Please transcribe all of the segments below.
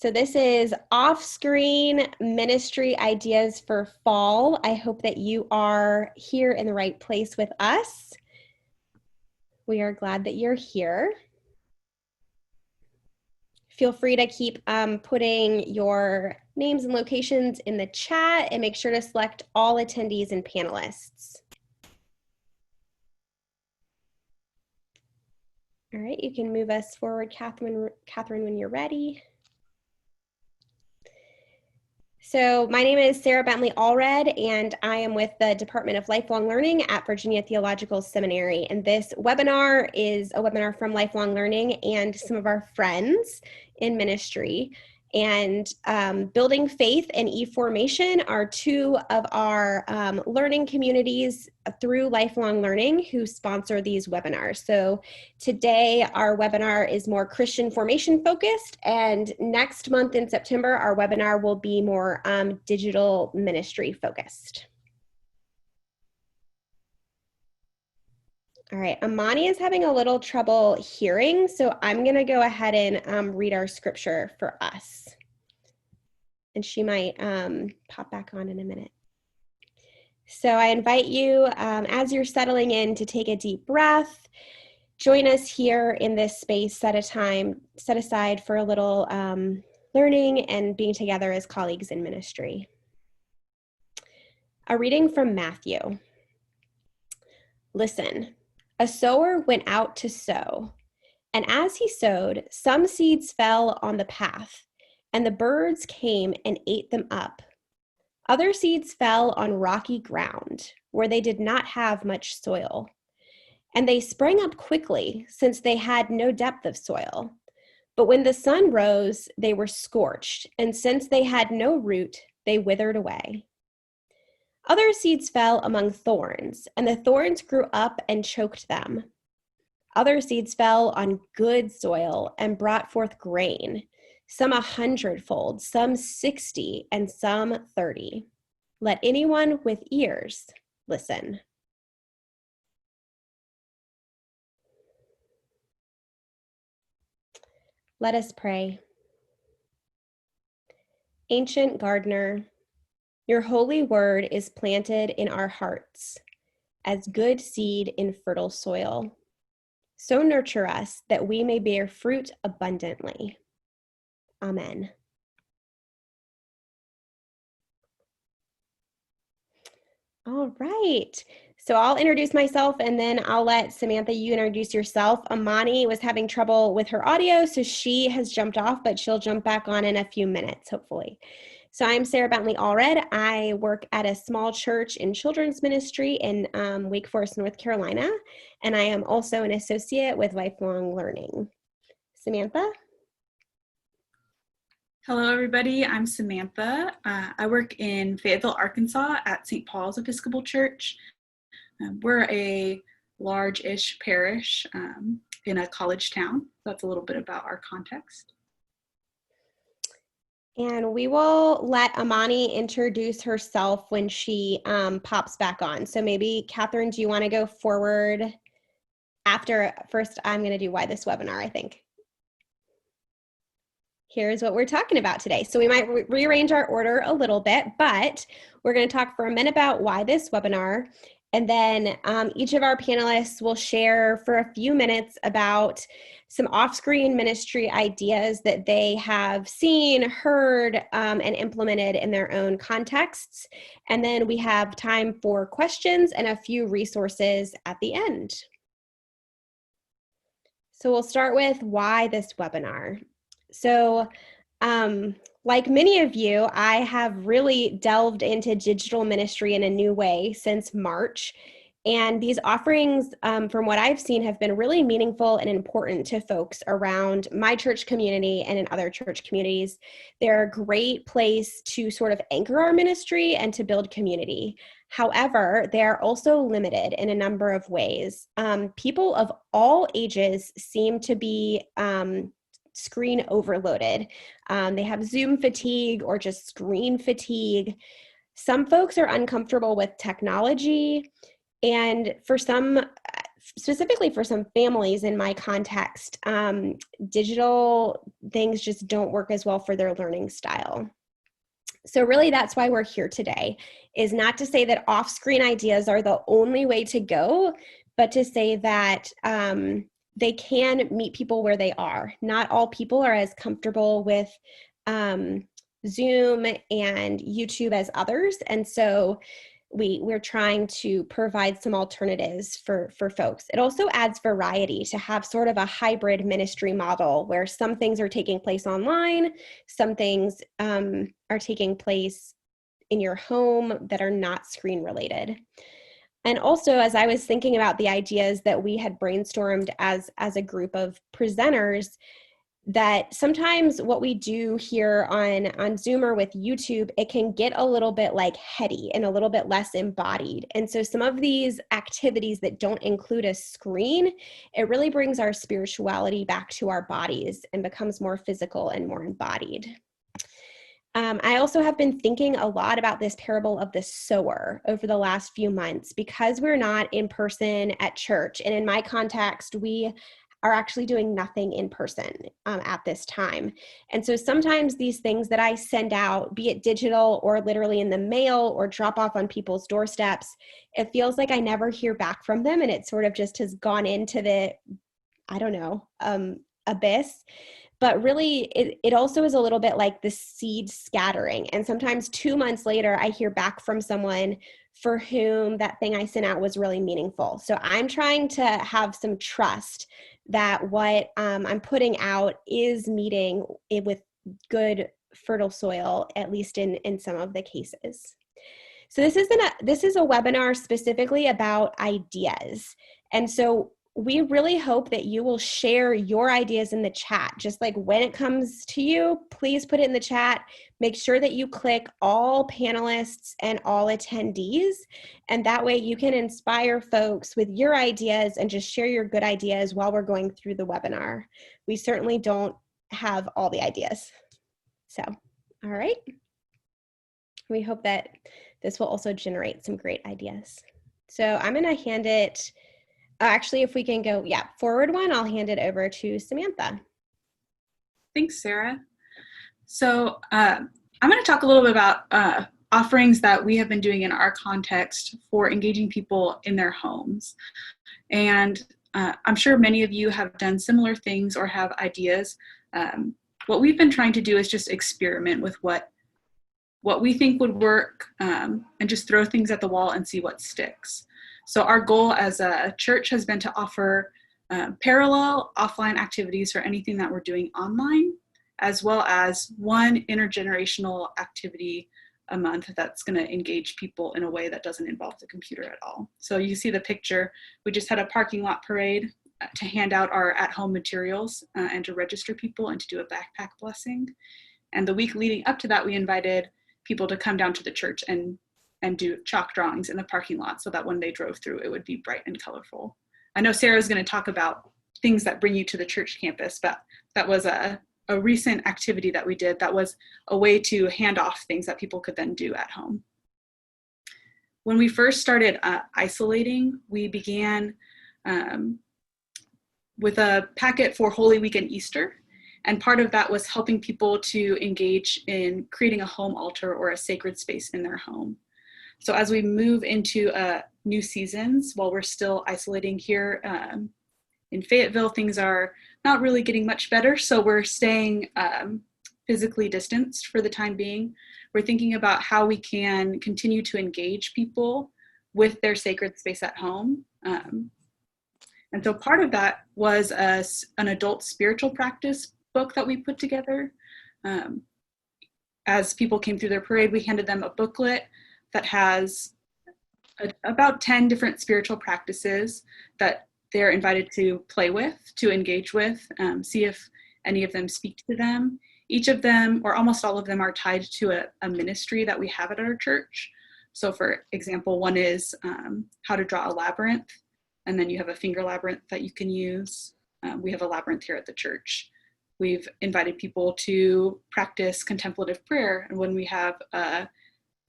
So this is off-screen ministry ideas for fall. I hope that you are here in the right place with us. We are glad that you're here. Feel free to keep putting your names and locations in the chat, and make sure to select all attendees and panelists. All right, you can move us forward, Catherine, when you're ready. So my name is Sarah Bentley Allred, and I am with the Department of Lifelong Learning at Virginia Theological Seminary. And this webinar is a webinar from Lifelong Learning and some of our friends in ministry. And Building Faith and eFormation are two of our learning communities through Lifelong Learning who sponsor these webinars. So today our webinar is more Christian formation focused, and next month in September our webinar will be more digital ministry focused. All right, Imani is having a little trouble hearing, so I'm going to go ahead and read our scripture for us. And she might pop back on in a minute. So I invite you, as you're settling in, to take a deep breath. Join us here in this space set aside for a little learning and being together as colleagues in ministry. A reading from Matthew. Listen. A sower went out to sow, and as he sowed, some seeds fell on the path, and the birds came and ate them up. Other seeds fell on rocky ground, where they did not have much soil, and they sprang up quickly, since they had no depth of soil. But when the sun rose, they were scorched, and since they had no root, they withered away. Other seeds fell among thorns, and the thorns grew up and choked them. Other seeds fell on good soil and brought forth grain, some 100-fold, some 60, and some 30. Let anyone with ears listen. Let us pray. Ancient gardener, your holy word is planted in our hearts as good seed in fertile soil. So nurture us that we may bear fruit abundantly. Amen. All right. So I'll introduce myself, and then I'll let Samantha, you introduce yourself. Imani was having trouble with her audio, so she has jumped off, but she'll jump back on in a few minutes, hopefully. So I'm Sarah Bentley Allred. I work at a small church in children's ministry in Wake Forest, North Carolina, and I am also an associate with Lifelong Learning. Samantha? Hello, everybody. I'm Samantha. I work in Fayetteville, Arkansas at St. Paul's Episcopal Church. We're a large-ish parish in a college town. That's a little bit about our context. And we will let Imani introduce herself when she pops back on. So maybe, Catherine, do you want to go forward after? First, I'm going to do why this webinar, I think. Here's what we're talking about today. So we might rearrange our order a little bit, but we're going to talk for a minute about why this webinar. And then each of our panelists will share for a few minutes about some off-screen ministry ideas that they have seen, heard, and implemented in their own contexts. And then we have time for questions and a few resources at the end. So we'll start with why this webinar. So like many of you, I have really delved into digital ministry in a new way since March. And these offerings, from what I've seen, have been really meaningful and important to folks around my church community and in other church communities. They're a great place to sort of anchor our ministry and to build community. However, they're also limited in a number of ways. People of all ages seem to be screen overloaded. They have Zoom fatigue or just screen fatigue. Some folks are uncomfortable with technology. And for some, specifically for some families in my context, digital things just don't work as well for their learning style. So really that's why we're here today, is not to say that off-screen ideas are the only way to go, but to say that they can meet people where they are. Not all people are as comfortable with Zoom and YouTube as others. And so we're trying to provide some alternatives for folks. It also adds variety to have sort of a hybrid ministry model where some things are taking place online, some things are taking place in your home that are not screen related. And also, as I was thinking about the ideas that we had brainstormed as a group of presenters, that sometimes what we do here on Zoom or with YouTube, it can get a little bit like heady and a little bit less embodied. And so some of these activities that don't include a screen, it really brings our spirituality back to our bodies and becomes more physical and more embodied. I also have been thinking a lot about this parable of the sower over the last few months, because we're not in person at church. And in my context, we are actually doing nothing in person at this time. And so sometimes these things that I send out, be it digital or literally in the mail or drop off on people's doorsteps, it feels like I never hear back from them. And it sort of just has gone into the, I don't know, abyss. But really, it also is a little bit like the seed scattering. And sometimes 2 months later, I hear back from someone for whom that thing I sent out was really meaningful. So I'm trying to have some trust that what I'm putting out is meeting it with good, fertile soil, at least in some of the cases. So this is a webinar specifically about ideas. And so we really hope that you will share your ideas in the chat. Just like when it comes to you, please put it in the chat. Make sure that you click all panelists and all attendees. And that way you can inspire folks with your ideas and just share your good ideas while we're going through the webinar. We certainly don't have all the ideas. So, all right. We hope that this will also generate some great ideas. So I'm going to hand it, actually, if we can go, forward one, I'll hand it over to Samantha. Thanks, Sarah. So I'm going to talk a little bit about offerings that we have been doing in our context for engaging people in their homes. And I'm sure many of you have done similar things or have ideas. What we've been trying to do is just experiment with what we think would work and just throw things at the wall and see what sticks. So our goal as a church has been to offer parallel offline activities for anything that we're doing online, as well as one intergenerational activity a month that's going to engage people in a way that doesn't involve the computer at all. So you see the picture. We just had a parking lot parade to hand out our at-home materials and to register people and to do a backpack blessing. And the week leading up to that, we invited people to come down to the church and do chalk drawings in the parking lot so that when they drove through, it would be bright and colorful. I know Sarah's going to talk about things that bring you to the church campus, but that was a recent activity that we did that was a way to hand off things that people could then do at home. When we first started isolating, we began with a packet for Holy Week and Easter. And part of that was helping people to engage in creating a home altar or a sacred space in their home. So as we move into new seasons, while we're still isolating here in Fayetteville, things are not really getting much better. So we're staying physically distanced for the time being. We're thinking about how we can continue to engage people with their sacred space at home. And so part of that was an adult spiritual practice book that we put together. As people came through their parade, we handed them a booklet that has about 10 different spiritual practices that they're invited to play with, to engage with, see if any of them speak to them. Each of them, or almost all of them, are tied to a ministry that we have at our church. So for example, one is how to draw a labyrinth, and then you have a finger labyrinth that you can use. We have a labyrinth here at the church. We've invited people to practice contemplative prayer, and when we have a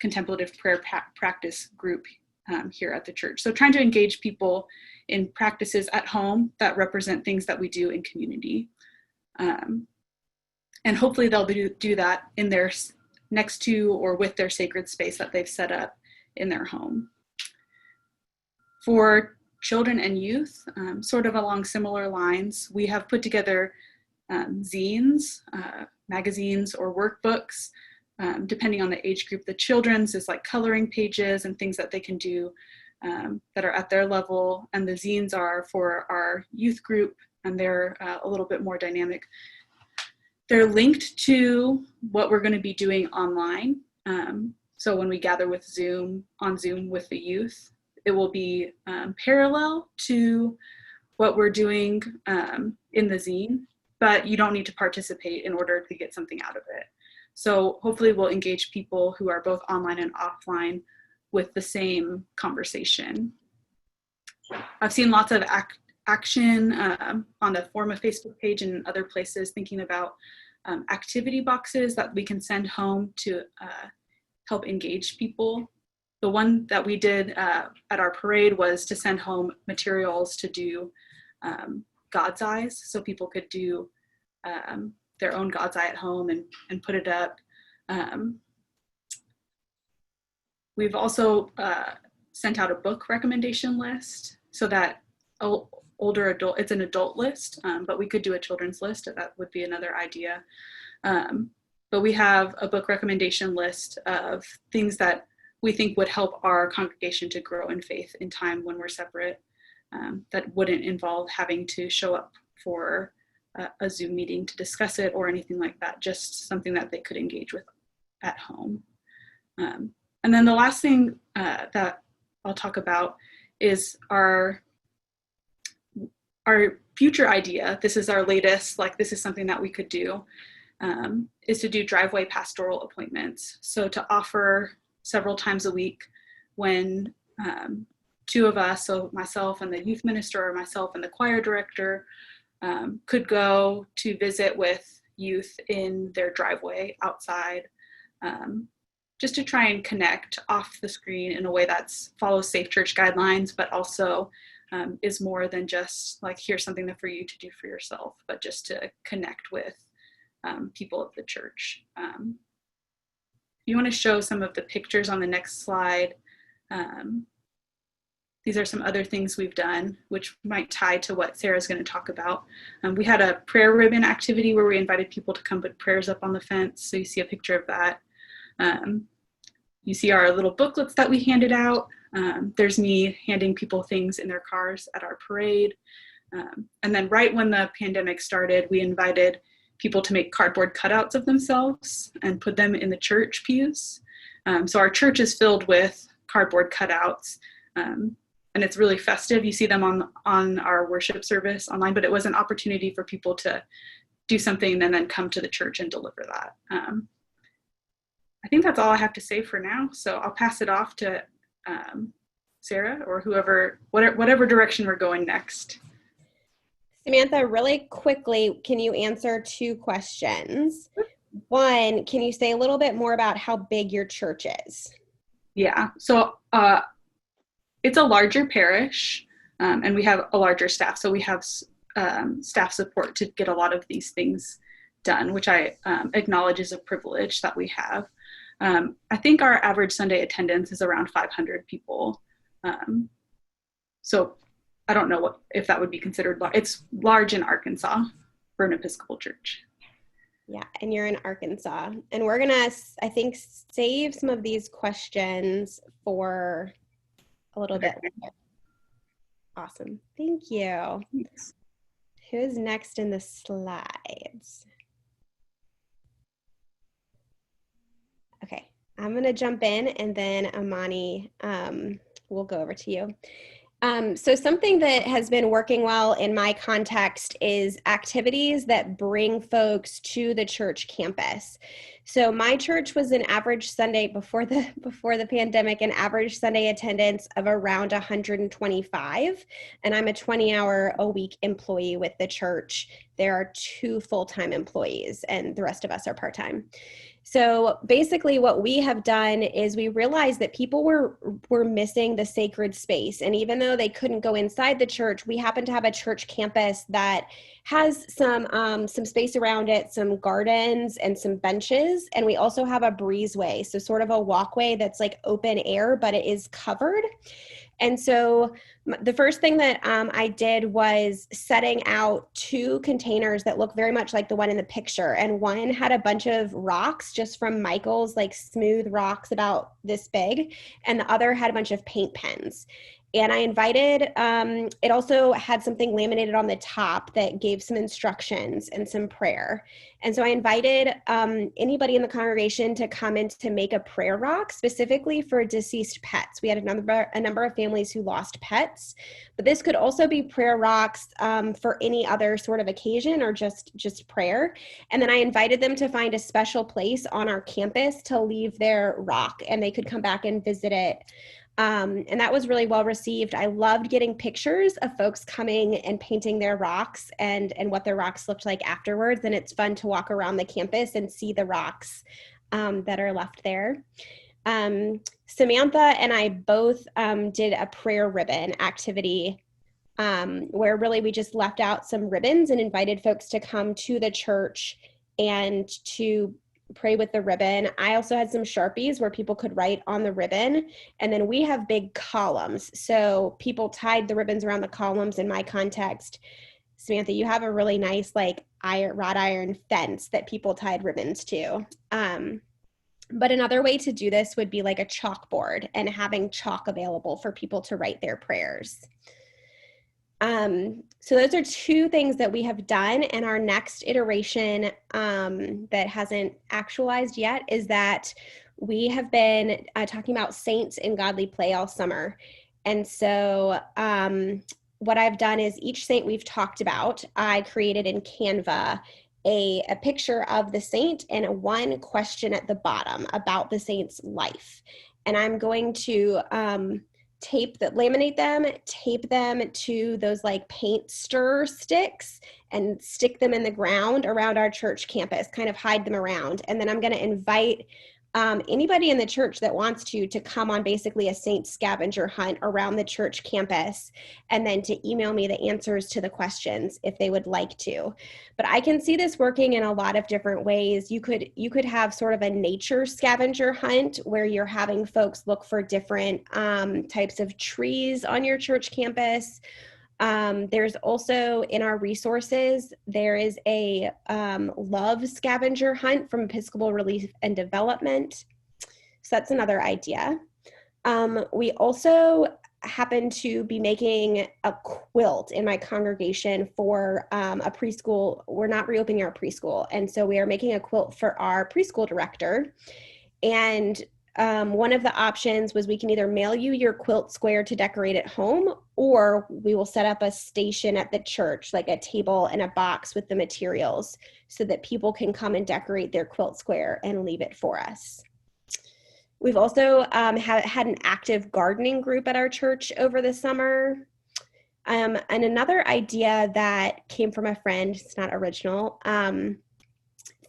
contemplative prayer practice group here at the church. So trying to engage people in practices at home that represent things that we do in community. And hopefully they'll do that in their next to or with their sacred space that they've set up in their home. For children and youth, sort of along similar lines, we have put together zines, magazines, or workbooks, depending on the age group. The children's is like coloring pages and things that they can do that are at their level, and the zines are for our youth group, and they're a little bit more dynamic. They're linked to what we're going to be doing online. So when we gather with on Zoom with the youth, it will be parallel to what we're doing in the zine, but you don't need to participate in order to get something out of it. So hopefully we'll engage people who are both online and offline with the same conversation. I've seen lots of action on the Forma Facebook page and other places, thinking about activity boxes that we can send home to help engage people. The one that we did at our parade was to send home materials to do God's Eyes, so people could do their own God's Eye at home and put it up. We've also sent out a book recommendation list, so that older adult, it's an adult list, but we could do a children's list. That would be another idea. But we have a book recommendation list of things that we think would help our congregation to grow in faith in time when we're separate, that wouldn't involve having to show up for a Zoom meeting to discuss it or anything like that, just something that they could engage with at home. And then the last thing that I'll talk about is our future idea. This is our latest, like this is something that we could do, is to do driveway pastoral appointments. So to offer several times a week when two of us, so myself and the youth minister, or myself and the choir director, could go to visit with youth in their driveway outside, just to try and connect off the screen in a way that follows Safe Church guidelines, but also is more than just like, here's something for you to do for yourself, but just to connect with people of the church. You want to show some of the pictures on the next slide. These are some other things we've done, which might tie to what Sarah's going to talk about. We had a prayer ribbon activity where we invited people to come put prayers up on the fence. So you see a picture of that. You see our little booklets that we handed out. There's me handing people things in their cars at our parade. And then right when the pandemic started, we invited people to make cardboard cutouts of themselves and put them in the church pews. So our church is filled with cardboard cutouts, and it's really festive. You see them on our worship service online, but it was an opportunity for people to do something and then come to the church and deliver that. I think that's all I have to say for now. So I'll pass it off to Sarah or whoever, whatever direction we're going next. Samantha, really quickly, can you answer two questions? One, can you say a little bit more about how big your church is? Yeah, so it's a larger parish, and we have a larger staff. So we have staff support to get a lot of these things done, which I acknowledge is a privilege that we have. I think our average Sunday attendance is around 500 people. So I don't know if that would be considered large. It's large in Arkansas for an Episcopal church. Yeah, and you're in Arkansas. And we're going to, I think, save some of these questions for a little bit later. Awesome. Thank you. Thanks. Who's next in the slides? Okay, I'm going to jump in, and then Imani, we'll go over to you. So something that has been working well in my context is activities that bring folks to the church campus. So my church was an average Sunday before the pandemic, an average Sunday attendance of around 125, and I'm a 20-hour-a-week employee with the church. there are 2 full-time employees and the rest of us are part-time. So basically what we have done is we realized that people were missing the sacred space. And even though they couldn't go inside the church, we happen to have a church campus that has some space around it, some gardens and some benches. And we also have a breezeway, so sort of a walkway that's like open air, but it is covered. And so the first thing that I did was setting out 2 containers that look very much like the one in the picture. And one had a bunch of rocks just from Michael's, like smooth rocks about this big. And the other had a bunch of paint pens. And I invited, it also had something laminated on the top that gave some instructions and some prayer. And so I invited anybody in the congregation to come in to make a prayer rock specifically for deceased pets. We had a number of families who lost pets, but this could also be prayer rocks for any other sort of occasion or just prayer. And then I invited them to find a special place on our campus to leave their rock, and they could come back and visit it. And that was really well received. I loved getting pictures of folks coming and painting their rocks and what their rocks looked like afterwards. And it's fun to walk around the campus and see the rocks that are left there. Samantha and I both did a prayer ribbon activity where really we just left out some ribbons and invited folks to come to the church and to pray with the ribbon. I also had some Sharpies where people could write on the ribbon. And then we have big columns. So people tied the ribbons around the columns. In my context, Samantha, you have a really nice like wrought iron fence that people tied ribbons to. But another way to do this would be like a chalkboard and having chalk available for people to write their prayers. So those are 2 things that we have done. And our next iteration that hasn't actualized yet is that we have been talking about saints in godly play all summer. And so what I've done is each saint we've talked about, I created in Canva a picture of the saint and 1 question at the bottom about the saint's life. And I'm going to laminate them, tape them to those like paint stir sticks and stick them in the ground around our church campus, kind of hide them around. And then I'm going to invite anybody in the church that wants to come on basically a saint scavenger hunt around the church campus, and then to email me the answers to the questions if they would like to. But I can see this working in a lot of different ways. You could have sort of a nature scavenger hunt where you're having folks look for different types of trees on your church campus. There's also in our resources, there is a love scavenger hunt from Episcopal Relief and Development. So that's another idea. We also happen to be making a quilt in my congregation for a preschool. We're not reopening our preschool. And so we are making a quilt for our preschool director. And one of the options was we can either mail you your quilt square to decorate at home, or we will set up a station at the church, like a table and a box with the materials so that people can come and decorate their quilt square and leave it for us. We've also had an active gardening group at our church over the summer. And another idea that came from a friend, it's not original,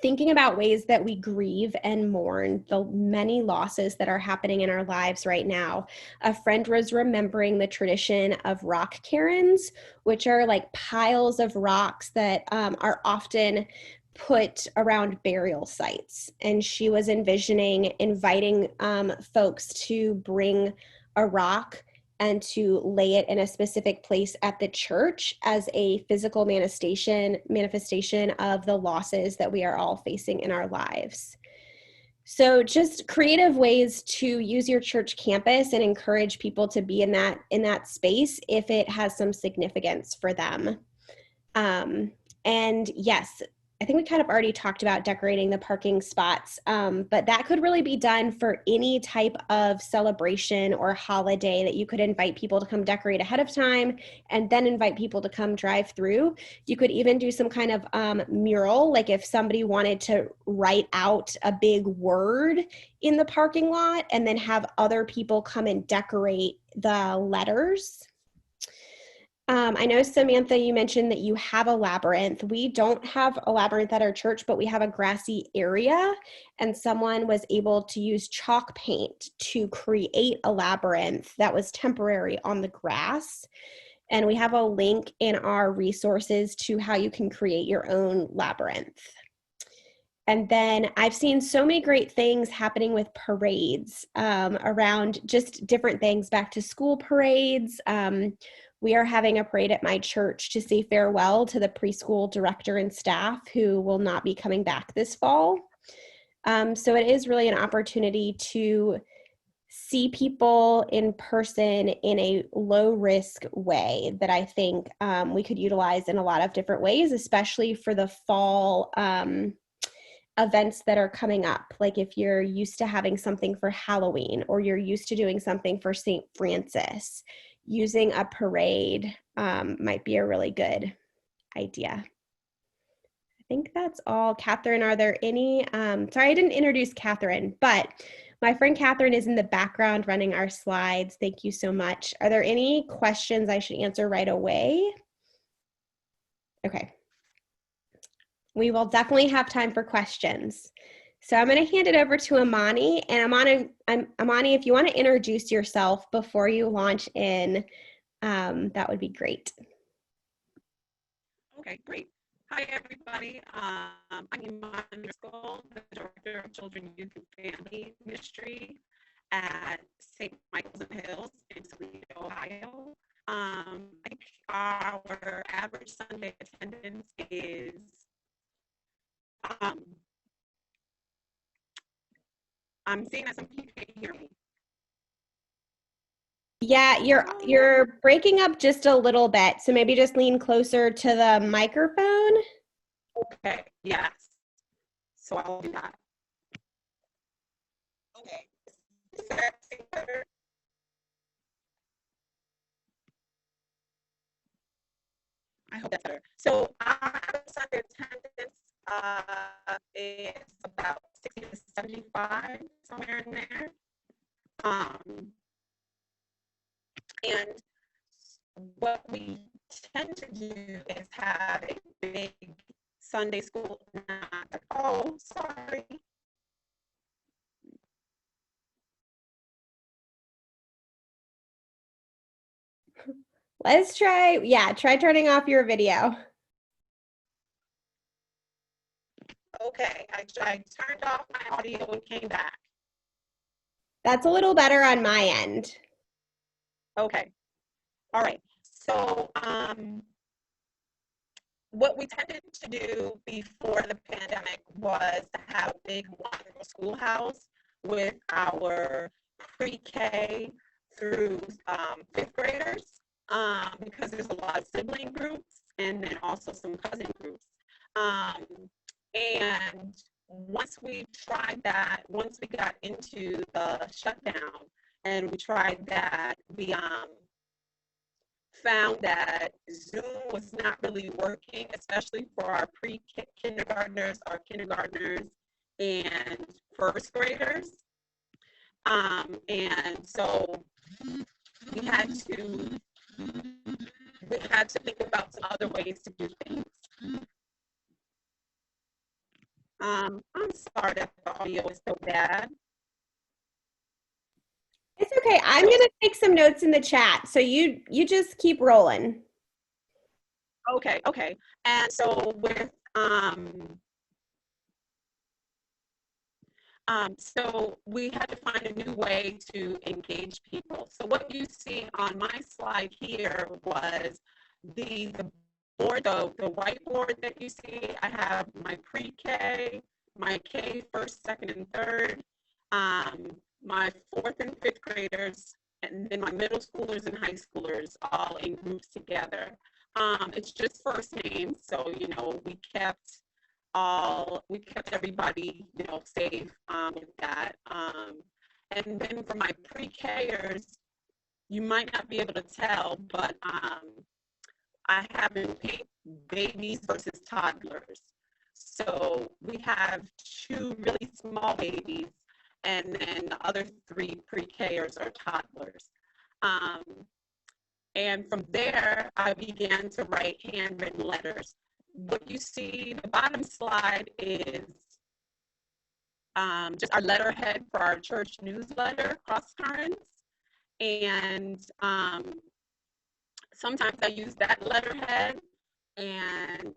thinking about ways that we grieve and mourn the many losses that are happening in our lives right now. A friend was remembering the tradition of rock cairns, which are like piles of rocks that are often put around burial sites. And she was envisioning inviting folks to bring a rock and to lay it in a specific place at the church as a physical manifestation of the losses that we are all facing in our lives. So just creative ways to use your church campus and encourage people to be in that space if it has some significance for them. And yes, I think we kind of already talked about decorating the parking spots, but that could really be done for any type of celebration or holiday that you could invite people to come decorate ahead of time and then invite people to come drive through. You could even do some kind of mural, like if somebody wanted to write out a big word in the parking lot and then have other people come and decorate the letters. I know, Samantha, you mentioned that you have a labyrinth. We don't have a labyrinth at our church, but we have a grassy area, and someone was able to use chalk paint to create a labyrinth that was temporary on the grass. And we have a link in our resources to how you can create your own labyrinth. And then I've seen so many great things happening with parades around just different things, back to school parades. We are having a parade at my church to say farewell to the preschool director and staff who will not be coming back this fall. So it is really an opportunity to see people in person in a low risk way that I think we could utilize in a lot of different ways, especially for the fall events that are coming up. Like if you're used to having something for Halloween, or you're used to doing something for St. Francis, using a parade might be a really good idea. I think that's all. Catherine, are there any, sorry, I didn't introduce Catherine, but my friend Catherine is in the background running our slides. Thank you so much. Are there any questions I should answer right away? Okay. We will definitely have time for questions. So I'm going to hand it over to Imani. And Imani, if you want to introduce yourself before you launch in, that would be great. Okay, great. Hi, everybody. I'm Imani Driskell, the Director of Children, Youth, and Family Ministry at St. Michael's in the Hills in Toledo, Ohio. I think our average Sunday attendance is I'm seeing that some people can't hear me. Yeah, you're breaking up just a little bit, so maybe just lean closer to the microphone. Okay, yes. So I'll do that. Okay. Is that better? I hope that's better. So our Sunday attendance is about 60 to 75, somewhere in there. And what we tend to do is have a big Sunday school. Oh, sorry. Let's try turning off your video. Okay, I turned off my audio and came back. That's a little better on my end. Okay. All right. So what we tended to do before the pandemic was to have a big wonderful schoolhouse with our pre-K through fifth graders because there's a lot of sibling groups and then also some cousin groups. And once we tried that, once we got into the shutdown and we tried that, we found that Zoom was not really working, especially for our pre-kindergartners, our kindergartners, and first graders. And so we had to think about some other ways to do things. I'm sorry that the audio is so bad. It's okay. I'm going to take some notes in the chat. So you just keep rolling. Okay. And so with so we had to find a new way to engage people. So what you see on my slide here was the board, the whiteboard that you see. I have my pre-K, my K, first, second, and third, my fourth and fifth graders, and then my middle schoolers and high schoolers all in groups together. It's just first names, so we kept everybody safe with that. And then for my pre-Kers, you might not be able to tell, but I have them paint babies versus toddlers. So we have 2 really small babies, and then the other 3 pre-Kers are toddlers. And from there, I began to write handwritten letters. What you see, the bottom slide is just our letterhead for our church newsletter, Cross Currents. And sometimes I use that letterhead and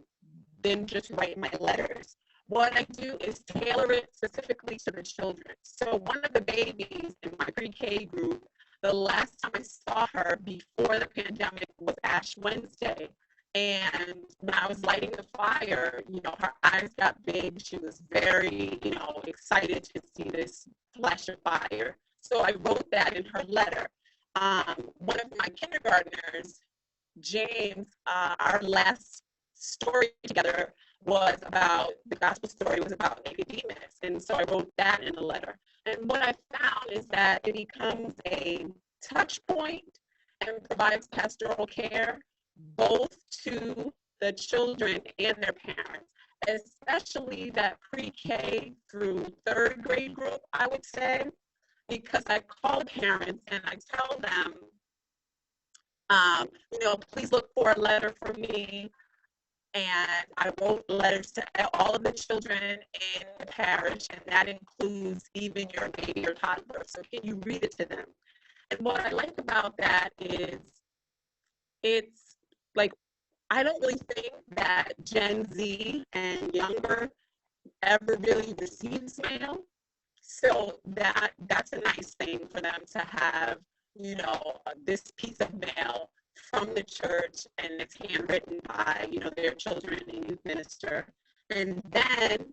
then just write my letters. What I do is tailor it specifically to the children. So one of the babies in my pre-K group, the last time I saw her before the pandemic was Ash Wednesday. And when I was lighting the fire, you know, her eyes got big. She was very, you know, excited to see this flash of fire. So I wrote that in her letter. One of my kindergartners, James, our last story together was about, the gospel story was about Nicodemus. And so I wrote that in a letter. And what I found is that it becomes a touch point and provides pastoral care both to the children and their parents, especially that pre-K through third grade group, I would say, because I call parents and I tell them, you know, please look for a letter from me. And I wrote letters to all of the children in the parish, and that includes even your baby or toddler. So can you read it to them? And what I like about that is it's like, I don't really think that Gen Z and younger ever really receives mail. So that's a nice thing for them to have, you know, this piece of mail from the church, and it's handwritten by, you know, their children and youth minister. And then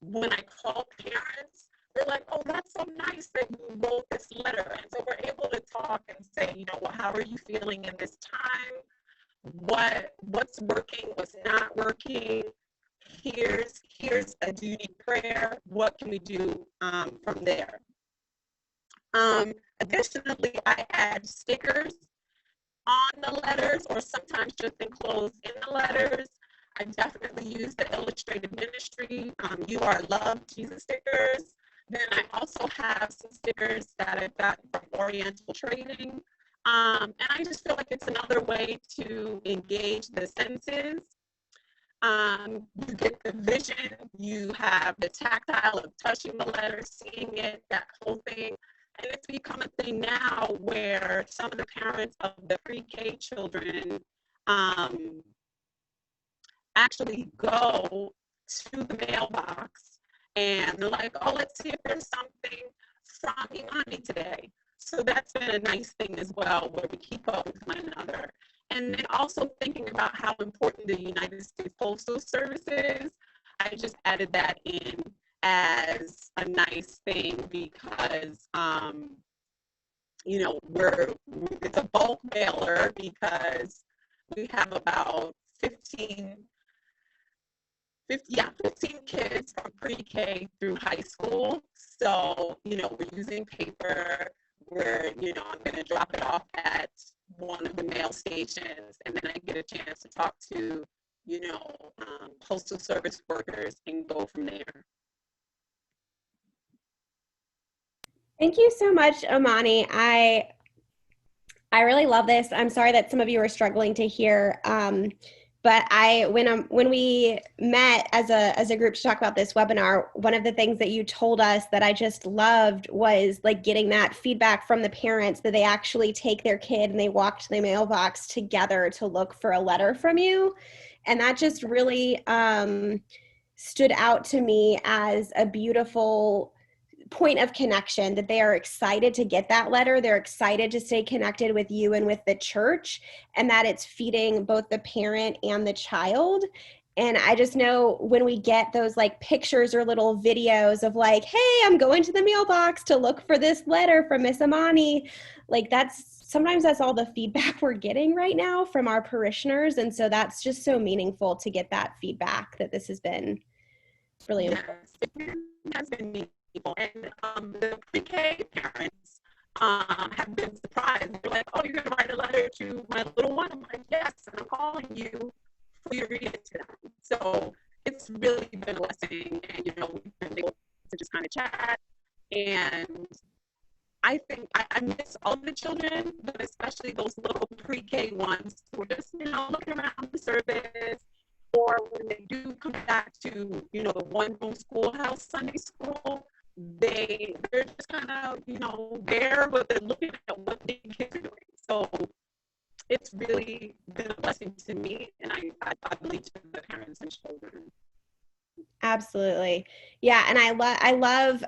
when I call parents, they're like, oh, that's so nice that you wrote this letter. And so we're able to talk and say, you know, well, how are you feeling in this time? What's working, what's not working? Here's a duty prayer. What can we do from there? Additionally, I add stickers on the letters, or sometimes just enclosed in the letters. I definitely use the illustrated ministry, You Are Loved Jesus stickers. Then I also have some stickers that I've got from Oriental Trading. And I just feel like it's another way to engage the senses. You get the vision, you have the tactile of touching the letter, seeing it, that whole thing. And it's become a thing now where some of the parents of the pre-K children actually go to the mailbox and they're like, oh, let's see if there's something from Imani today. So that's been a nice thing as well, where we keep up with one another. And then also thinking about how important the United States Postal Service is, I just added that in as a nice thing because, you know, it's a bulk mailer because we have about 15 kids from pre-K through high school. So, you know, we're using paper where, you know, I'm going to drop it off at one of the mail stations, and then I get a chance to talk to, you know, postal service workers and go from there. Thank you so much, Imani. I really love this. I'm sorry that some of you are struggling to hear. But when we met as a group to talk about this webinar, one of the things that you told us that I just loved was like getting that feedback from the parents that they actually take their kid and they walk to the mailbox together to look for a letter from you. And that just really stood out to me as a beautiful point of connection, that they are excited to get that letter. They're excited to stay connected with you and with the church, and that it's feeding both the parent and the child. And I just know when we get those like pictures or little videos of like, hey, I'm going to the mailbox to look for this letter from Miss Imani, like sometimes that's all the feedback we're getting right now from our parishioners. And so that's just so meaningful to get that feedback, that this has been really important. It has been meaningful. And the pre-K parents have been surprised. They're like, oh, you're going to write a letter to my little one? I'm like, yes, and I'm calling you for you to read it to them. So it's really been a blessing. And, you know, we've been able to just kind of chat. And I think I miss all the children, but especially those little pre-K ones who are just, looking around the service, or when they do come back to, the one-room schoolhouse Sunday school, they're just kind of, there, but they're looking at what the kids are doing. So it's really been a blessing to me, and I believe to the parents and children. Absolutely. Yeah. And I love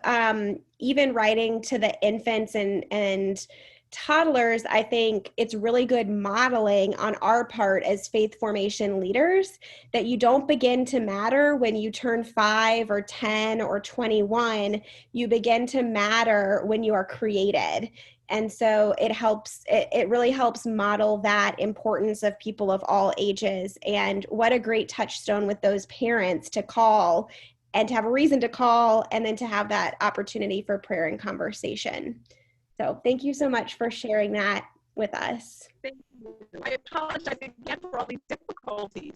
even writing to the infants and toddlers. I think it's really good modeling on our part as faith formation leaders that you don't begin to matter when you turn 5 or 10 or 21. You begin to matter when you are created. And so it really helps model that importance of people of all ages. And what a great touchstone with those parents to call and to have a reason to call, and then to have that opportunity for prayer and conversation. So thank you so much for sharing that with us. Thank you. I apologize again for all these difficulties.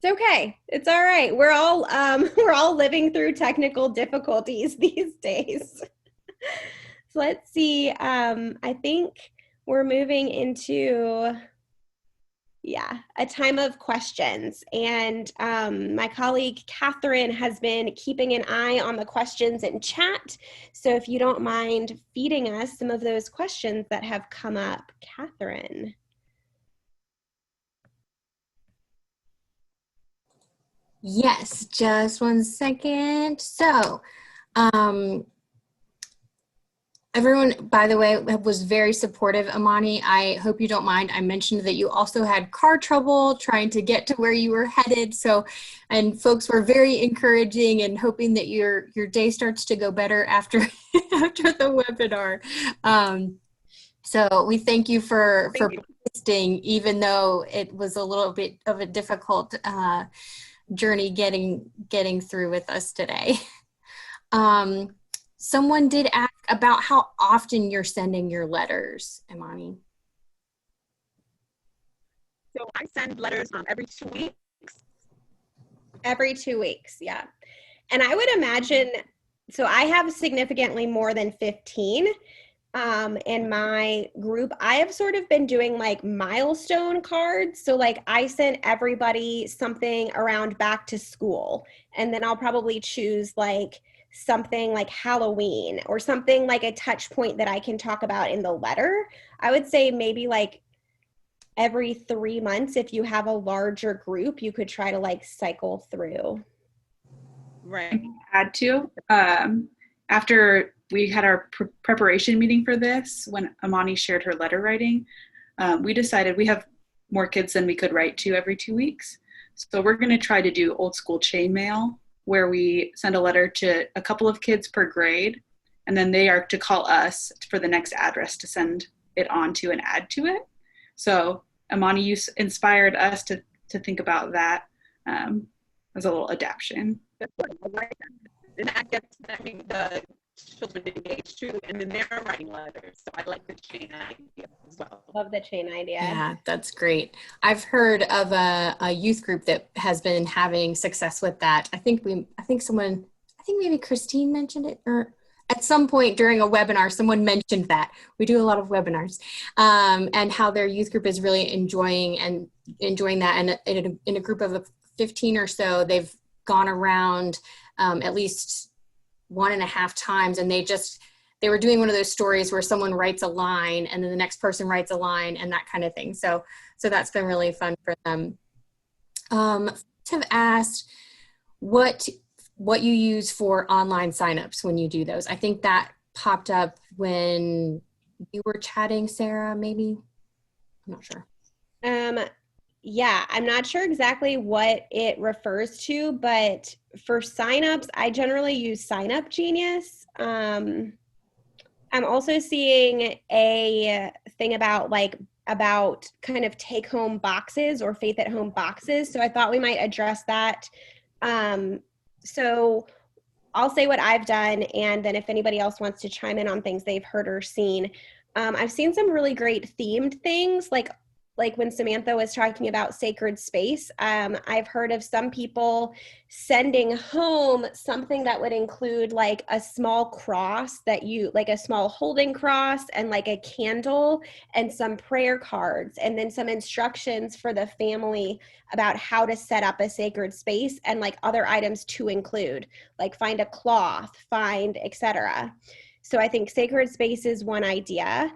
It's okay. It's all right. We're all living through technical difficulties these days. So let's see. I think we're moving into, a time of questions. And my colleague, Catherine, has been keeping an eye on the questions in chat. So if you don't mind feeding us some of those questions that have come up, Catherine. Yes, just one second. So, everyone, by the way, was very supportive. Imani, I hope you don't mind. I mentioned that you also had car trouble trying to get to where you were headed. So, and folks were very encouraging and hoping that your day starts to go better after the webinar. So we thank you for persisting, even though it was a little bit of a difficult journey getting through with us today. Someone did ask about how often you're sending your letters, Imani. So I send letters every 2 weeks. Every 2 weeks, yeah. And I would imagine, so I have significantly more than 15 in my group. I have sort of been doing like milestone cards. So like I sent everybody something around back to school, and then I'll probably choose like something like Halloween or something like a touch point that I can talk about in the letter. I would say maybe like every 3 months. If you have a larger group, you could try to like cycle through. Right. Add to, after we had our preparation meeting for this, when Imani shared her letter writing, we decided we have more kids than we could write to every 2 weeks. So we're going to try to do old school chain mail, where we send a letter to a couple of kids per grade, and then they are to call us for the next address to send it on to and add to it. So Imani, you inspired us to think about that as a little adaptation. And that gets the children engaged too, and then they're writing letters. So I like the chain idea as well. Love the chain idea. Yeah, that's great. I've heard of a youth group that has been having success with that. I think maybe Christine mentioned it, or at some point during a webinar, someone mentioned that. We do a lot of webinars, and how their youth group is really enjoying that. And in a group of 15 or so, they've gone around at least 1.5 times, and they were doing one of those stories where someone writes a line and then the next person writes a line and that kind of thing. So that's been really fun for them. Have asked what you use for online signups when you do those. I think that popped up when you were chatting, Sarah, maybe? I'm not sure. Yeah, I'm not sure exactly what it refers to, but for signups, I generally use Sign Up Genius. I'm also seeing a thing about kind of take home boxes or faith at home boxes. So I thought we might address that. So I'll say what I've done, and then if anybody else wants to chime in on things they've heard or seen. I've seen some really great themed things, like like when Samantha was talking about sacred space, I've heard of some people sending home something that would include like a small cross like a small holding cross and like a candle and some prayer cards, and then some instructions for the family about how to set up a sacred space and like other items to include, like find a cloth, find etc. So I think sacred space is one idea.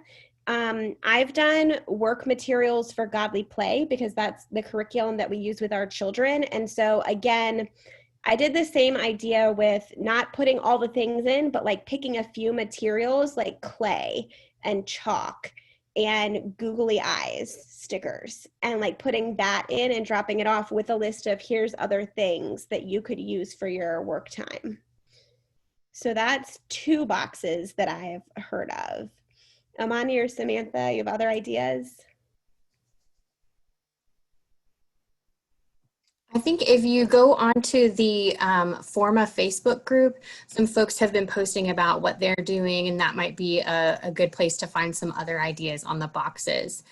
I've done work materials for Godly Play because that's the curriculum that we use with our children. And so again, I did the same idea with not putting all the things in, but like picking a few materials like clay and chalk and googly eyes stickers, and like putting that in and dropping it off with a list of here's other things that you could use for your work time. So that's 2 boxes that I've heard of. Imani or Samantha, you have other ideas? I think if you go onto the Forma Facebook group, some folks have been posting about what they're doing, and that might be a good place to find some other ideas on the boxes.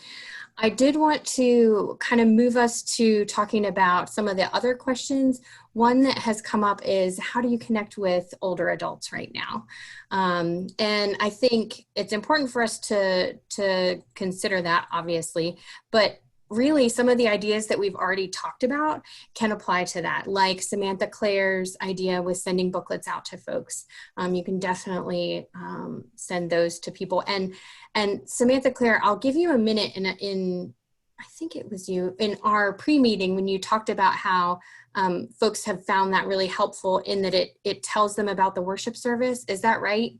I did want to kind of move us to talking about some of the other questions. One that has come up is, how do you connect with older adults right now? And I think it's important for us to consider that, obviously, but really some of the ideas that we've already talked about can apply to that, like Samantha Clare's idea with sending booklets out to folks. You can definitely send those to people. And Samantha Clare, I'll give you a minute in I think it was you, in our pre-meeting when you talked about how folks have found that really helpful in that it tells them about the worship service. Is that right?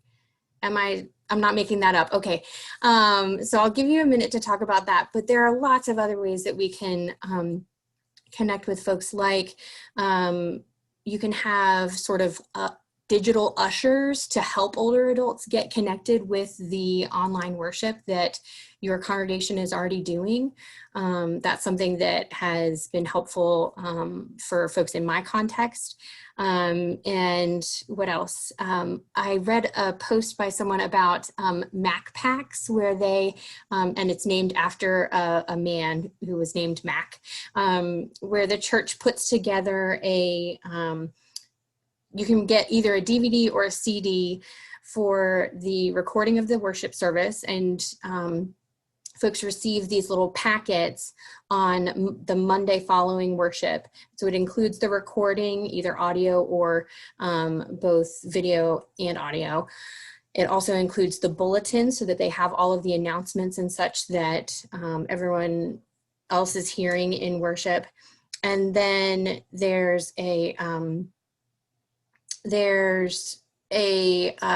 I'm not making that up. Okay. So I'll give you a minute to talk about that, but there are lots of other ways that we can connect with folks, like you can have sort of digital ushers to help older adults get connected with the online worship that your congregation is already doing. That's something that has been helpful for folks in my context. And what else? I read a post by someone about Mac Packs, where they, and it's named after a man who was named Mac, where the church puts together you can get either a DVD or a CD for the recording of the worship service, and folks receive these little packets on the Monday following worship. So it includes the recording, either audio or both video and audio. It also includes the bulletin so that they have all of the announcements and such that everyone else is hearing in worship. And then there's a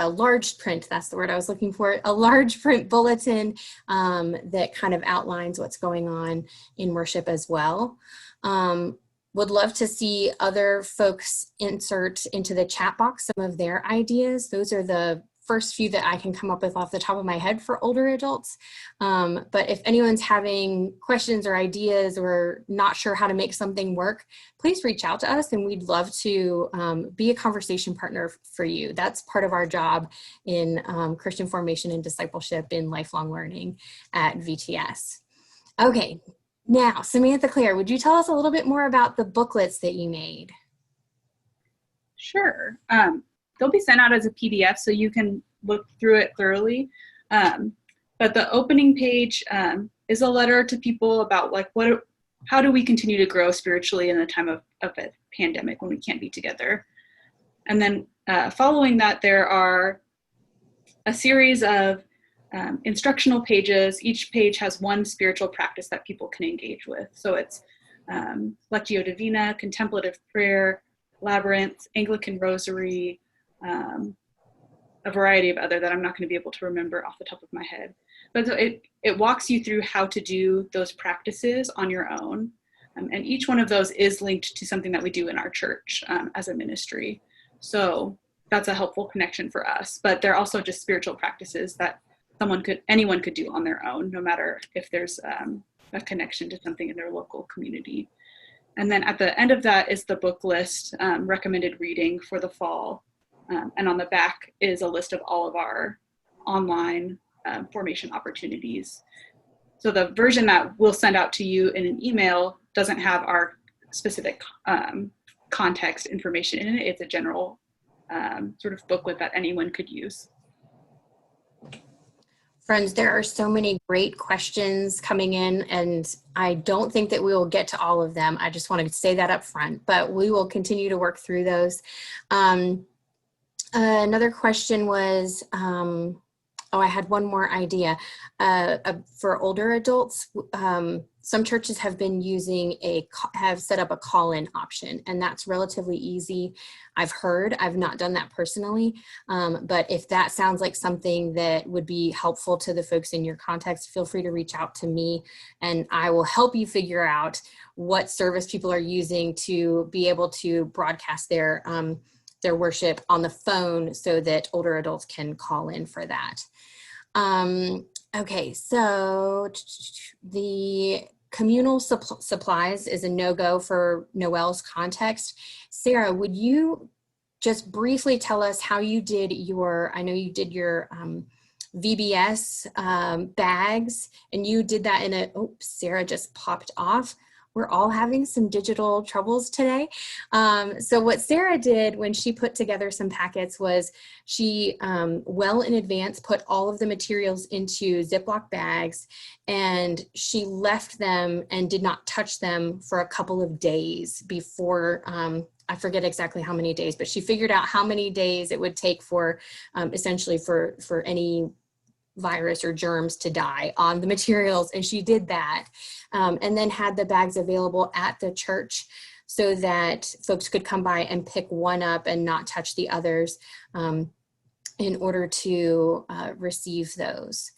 large print, that's the word I was looking for, a large print bulletin that kind of outlines what's going on in worship as well. Would love to see other folks insert into the chat box some of their ideas. Those are the first few that I can come up with off the top of my head for older adults. But if anyone's having questions or ideas or not sure how to make something work, please reach out to us and we'd love to be a conversation partner for you. That's part of our job in Christian formation and discipleship in lifelong learning at VTS. Okay, now Samantha Clare, would you tell us a little bit more about the booklets that you made? Sure. They'll be sent out as a PDF so you can look through it thoroughly. But the opening page is a letter to people about like how do we continue to grow spiritually in a time of a pandemic when we can't be together. And then following that, there are a series of instructional pages. Each page has one spiritual practice that people can engage with. So it's Lectio Divina, Contemplative Prayer, Labyrinth, Anglican Rosary, a variety of other that I'm not going to be able to remember off the top of my head. But it walks you through how to do those practices on your own. And each one of those is linked to something that we do in our church as a ministry. So that's a helpful connection for us. But they're also just spiritual practices that anyone could do on their own, no matter if there's a connection to something in their local community. And then at the end of that is the book list, recommended reading for the fall. And on the back is a list of all of our online formation opportunities. So the version that we'll send out to you in an email doesn't have our specific context information in it. It's a general sort of booklet that anyone could use. Friends, there are so many great questions coming in, and I don't think that we will get to all of them. I just want to say that up front, but we will continue to work through those. Another question was, I had one more idea. For older adults, some churches have been using have set up a call-in option, and that's relatively easy. I've heard, I've not done that personally, but if that sounds like something that would be helpful to the folks in your context, feel free to reach out to me, and I will help you figure out what service people are using to be able to broadcast their worship on the phone so that older adults can call in for that. Okay, so the communal supplies is a no-go for Noelle's context. Sarah, would you just briefly tell us how you did I know you did your VBS bags, and you did that Sarah just popped off. We're all having some digital troubles today. So what Sarah did when she put together some packets was she well in advance put all of the materials into Ziploc bags, and she left them and did not touch them for a couple of days before, I forget exactly how many days, but she figured out how many days it would take for essentially for any virus or germs to die on the materials, and she did that, and then had the bags available at the church so that folks could come by and pick one up and not touch the others in order to receive those.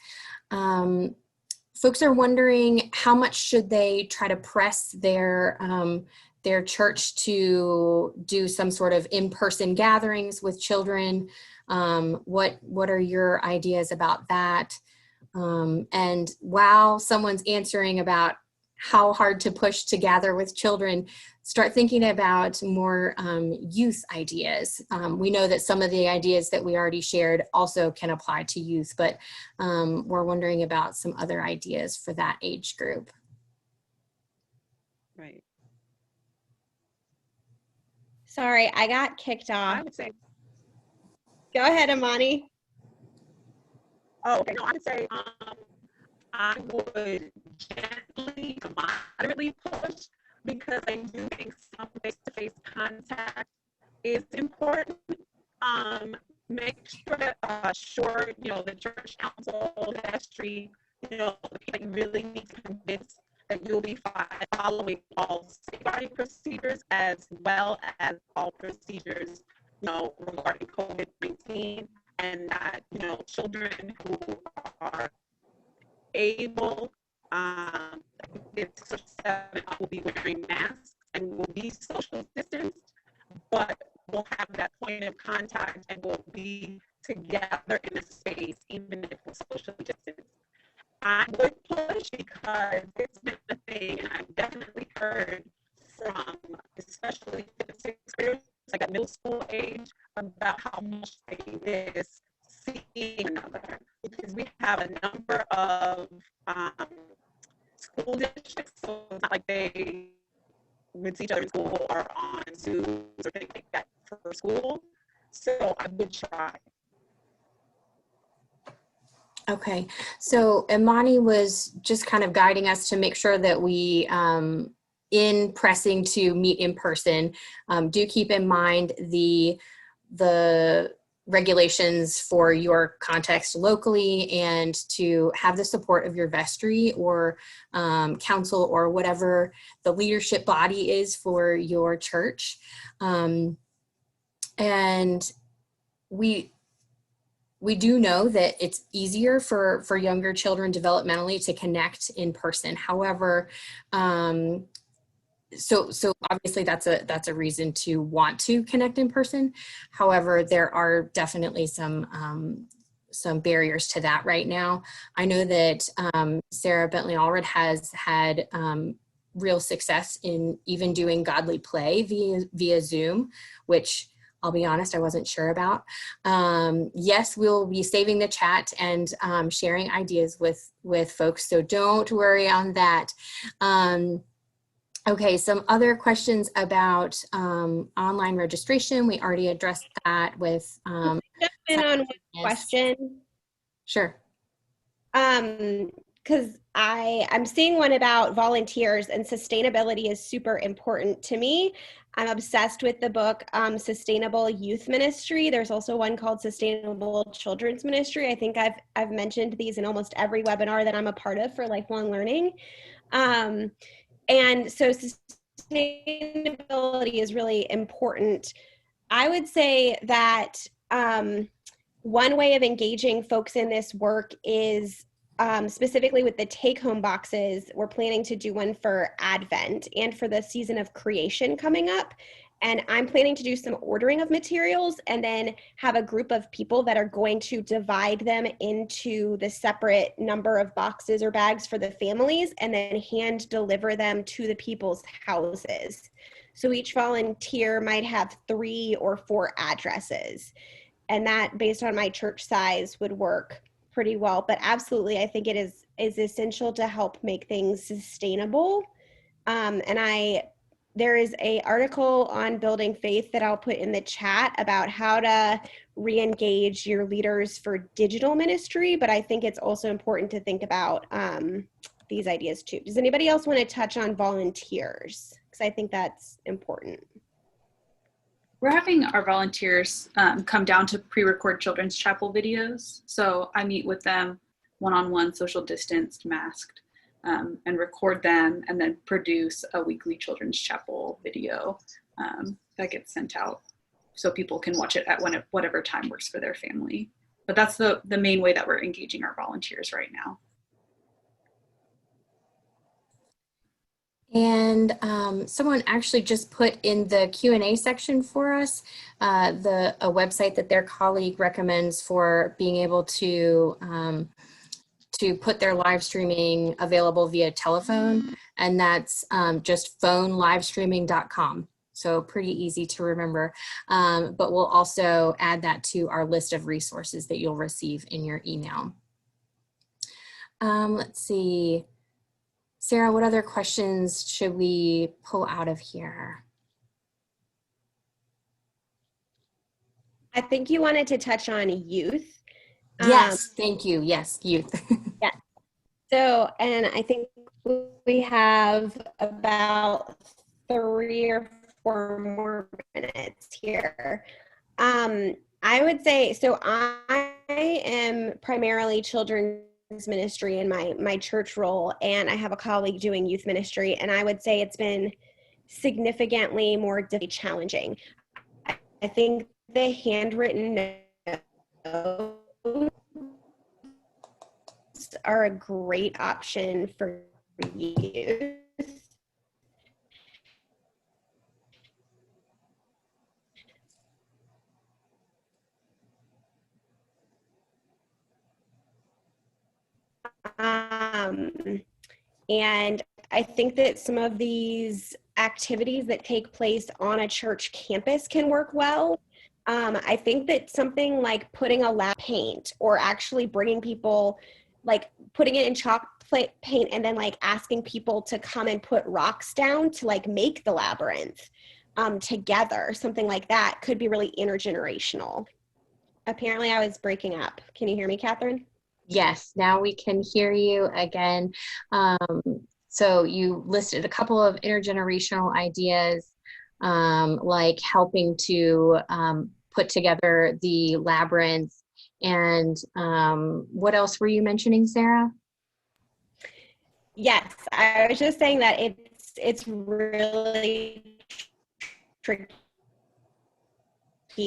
Folks are wondering how much should they try to press their church to do some sort of in-person gatherings with children. What are your ideas about that? And while someone's answering about how hard to push to gather with children, start thinking about more youth ideas. We know that some of the ideas that we already shared also can apply to youth, but we're wondering about some other ideas for that age group. Right. Sorry, I got kicked off. I would say, Go ahead, Imani. oh, okay, no, I would say I would gently to moderately push, because I do think some face-to-face contact is important. Make sure that the church council, the vestry, the people you really need to convince that you'll be following all safeguarding procedures as well as all procedures, regarding COVID-19, and that, children who are able, it's 6 or 7, will be wearing masks and will be social distanced, but will have that point of contact and will be together in a space, even if it's socially distanced. I would push because it's been a thing, and I've definitely heard from, especially 5th and 6th graders, like at middle school age, about how much they miss seeing another, because we have a number of school districts, so it's not like they would see each other in school or on Zoom or things like that for school. So I would try. Okay, so Imani was just kind of guiding us to make sure that we, in pressing to meet in person, do keep in mind the regulations for your context locally, and to have the support of your vestry or council or whatever the leadership body is for your church. And we do know that it's easier for younger children developmentally to connect in person. However, so obviously that's a reason to want to connect in person. However, there are definitely some barriers to that right now. I know that Sarah Bentley Allred has had real success in even doing godly play via Zoom, which I'll be honest, I wasn't sure about. Yes, we'll be saving the chat and sharing ideas with folks, so don't worry on that. Okay, some other questions about online registration. We already addressed that with Jump in on one question. Sure. Because I'm seeing one about volunteers, and sustainability is super important to me. I'm obsessed with the book Sustainable Youth Ministry. There's also one called Sustainable Children's Ministry. I think I've mentioned these in almost every webinar that I'm a part of for lifelong learning. And so sustainability is really important. I would say that one way of engaging folks in this work is specifically with the take-home boxes. We're planning to do one for Advent and for the season of creation coming up. And I'm planning to do some ordering of materials and then have a group of people that are going to divide them into the separate number of boxes or bags for the families and then hand deliver them to the people's houses. So each volunteer might have 3 or 4 addresses. And that, based on my church size, would work pretty well. But absolutely, I think it is essential to help make things sustainable. There is an article on building faith that I'll put in the chat about how to re-engage your leaders for digital ministry, but I think it's also important to think about these ideas too. Does anybody else want to touch on volunteers? Because I think that's important. We're having our volunteers come down to pre-record children's chapel videos. So I meet with them one-on-one, social distanced, masked, and record them and then produce a weekly children's chapel video that gets sent out so people can watch it at whatever time works for their family. But that's the main way that we're engaging our volunteers right now. And someone actually just put in the Q&A section for us a website that their colleague recommends for being able to put their live streaming available via telephone, and that's just phonelivestreaming.com. So pretty easy to remember, but we'll also add that to our list of resources that you'll receive in your email. Let's see. Sarah, what other questions should we pull out of here? I think you wanted to touch on youth. Yes, thank you. Yes, youth. Yeah. So, and I think we have about 3 or 4 more minutes here. I would say, so I am primarily children's ministry in my church role, and I have a colleague doing youth ministry, and I would say it's been significantly more challenging. I think the handwritten notes are a great option for youth. And I think that some of these activities that take place on a church campus can work well. I think that something like putting a lab paint, or actually bringing people, like putting it in chalk paint and then like asking people to come and put rocks down to like make the labyrinth together, something like that could be really intergenerational. Apparently I was breaking up. Can you hear me, Catherine? Yes, now we can hear you again. So you listed a couple of intergenerational ideas, like helping to put together the labyrinth. And what else were you mentioning, Sarah? Yes, I was just saying that it's really tricky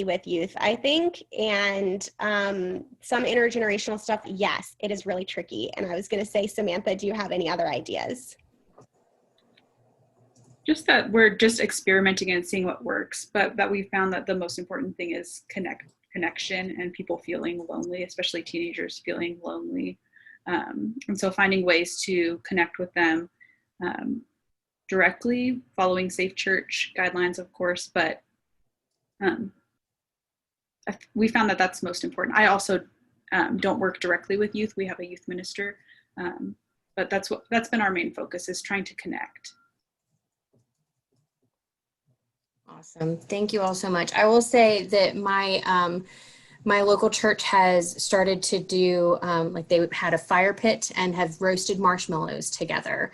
with youth, I think, and some intergenerational stuff, yes, it is really tricky. And I was going to say, Samantha, do you have any other ideas? Just that we're just experimenting and seeing what works, but that we found that the most important thing is connection and people feeling lonely, especially teenagers feeling lonely. And so finding ways to connect with them directly, following safe church guidelines, of course, but we found that that's most important. I also don't work directly with youth. We have a youth minister, but that's been our main focus, is trying to connect. Awesome. Thank you all so much. I will say that my local church has started to do, like they had a fire pit and have roasted marshmallows together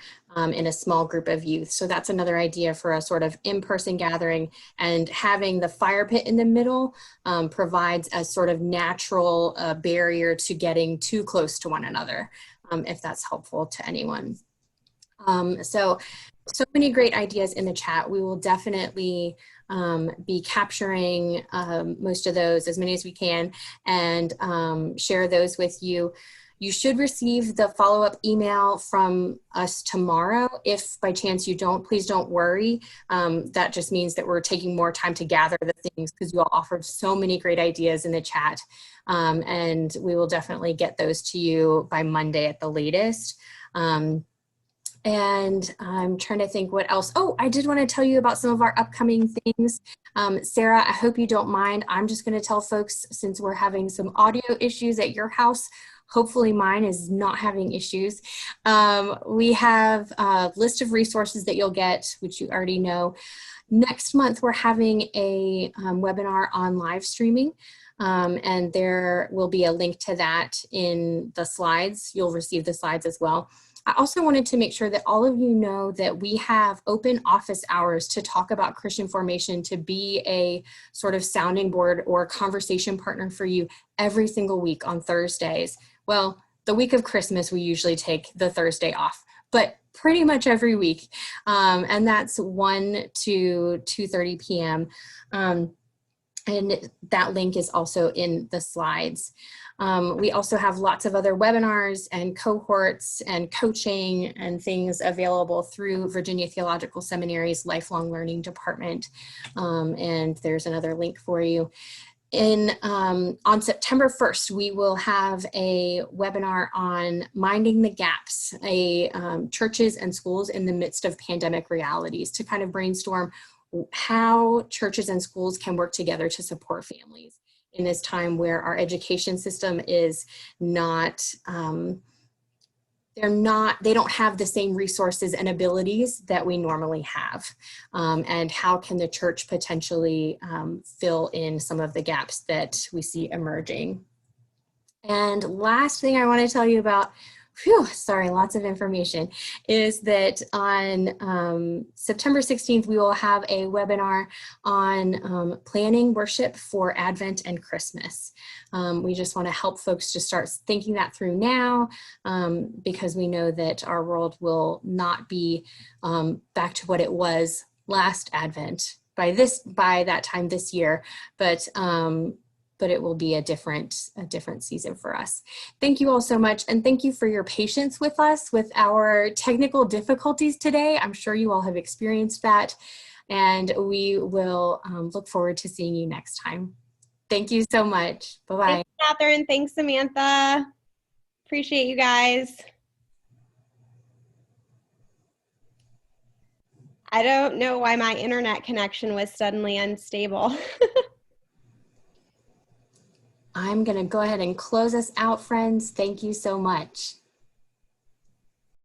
in a small group of youth. So that's another idea for a sort of in-person gathering, and having the fire pit in the middle provides a sort of natural barrier to getting too close to one another, if that's helpful to anyone. So many great ideas in the chat. We will definitely be capturing most of those, as many as we can, and share those with you. You should receive the follow-up email from us tomorrow. If by chance you don't, please don't worry. That just means that we're taking more time to gather the things, because you all offered so many great ideas in the chat. And we will definitely get those to you by Monday at the latest. And I'm trying to think what else. Oh, I did want to tell you about some of our upcoming things. Sarah, I hope you don't mind. I'm just going to tell folks, since we're having some audio issues at your house, hopefully mine is not having issues. We have a list of resources that you'll get, which you already know. Next month, we're having a webinar on live streaming. And there will be a link to that in the slides. You'll receive the slides as well. I also wanted to make sure that all of you know that we have open office hours to talk about Christian formation, to be a sort of sounding board or conversation partner for you every single week on Thursdays. Well, the week of Christmas, we usually take the Thursday off, but pretty much every week. And that's 1 to 2:30 p.m. And that link is also in the slides. We also have lots of other webinars and cohorts and coaching and things available through Virginia Theological Seminary's Lifelong Learning Department. And there's another link for you. On September 1st, we will have a webinar on Minding the Gaps, churches and schools in the midst of pandemic realities, to kind of brainstorm how churches and schools can work together to support families in this time where our education system is not, they don't have the same resources and abilities that we normally have. And how can the church potentially fill in some of the gaps that we see emerging? And last thing I want to tell you about, sorry, lots of information, is that on September 16th, we will have a webinar on planning worship for Advent and Christmas. We just want to help folks to start thinking that through now, because we know that our world will not be back to what it was last Advent by that time this year, but it will be a different season for us. Thank you all so much, and thank you for your patience with us with our technical difficulties today. I'm sure you all have experienced that, and we will look forward to seeing you next time. Thank you so much. Bye-bye. Thanks, Catherine. Thanks, Samantha. Appreciate you guys. I don't know why my internet connection was suddenly unstable. I'm going to go ahead and close us out, friends. Thank you so much.